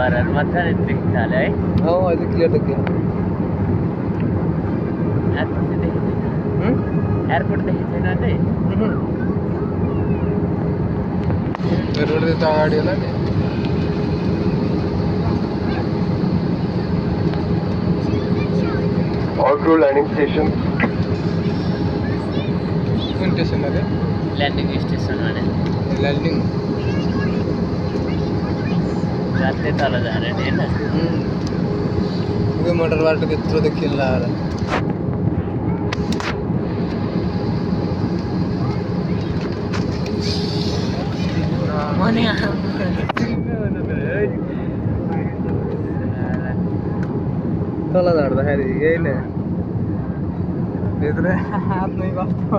घरहरू मात्र देखिन थाल्यो है। अहिले क्लियर देखियो। एयरपोर्ट चाहिँ देखेको छैन। एयरपोर्ट देखेको छैन अझै। रोड त अगाडि होला नि। Auto landing station. कुन स्टेसन अरे? ल्यान्डिङ स्टेसन भने ल्यान्डिङ। रातै तल झऱ्यो नि होइन। उयो मोटर बाटो त्यत्रो देखिन लाएर मने तल झर्दाखेरि यही नै भित्र हात नै कस्तो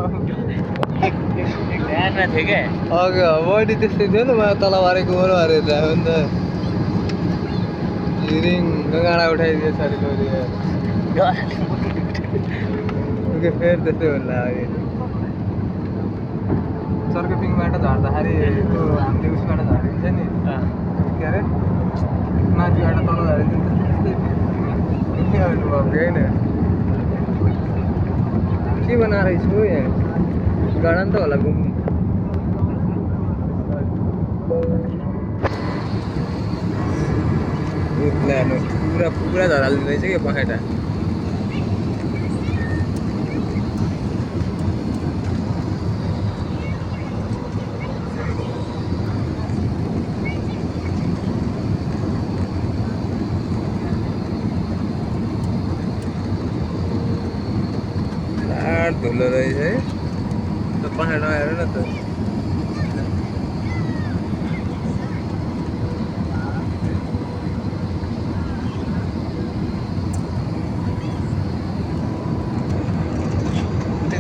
ध्यानमा थियो क्या। अघि बडी त्यस्तै थियो नि म तल भरेको मरो भरे हो नि त हिरिङ गाडा उठाइदियो सरी लौरी फेरि त्यस्तै होला सर्कपिङबाट झर्दाखेरि त्यो हामीले उसबाट झरिन्छ नि के अरे माथिबाट तल झरिन्छ त्यस्तै अनुभव होइन के बनाएर छु यहाँ गाडा नि त होला घुम्नु पुरा पुरा झरालिँदो रहेछ क्या पखेटा धुलो रहेछ है त पखेटा हेर न त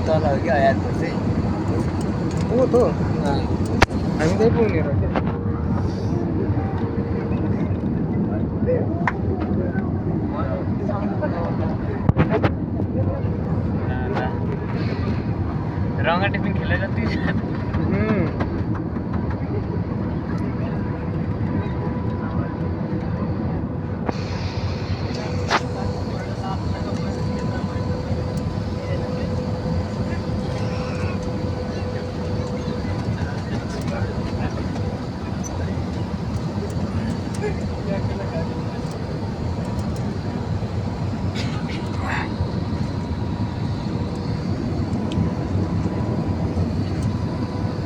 तल हो क्या एयरपोर्ट चाहिँ। हो त हामी त्यही पुग्ने रहेछ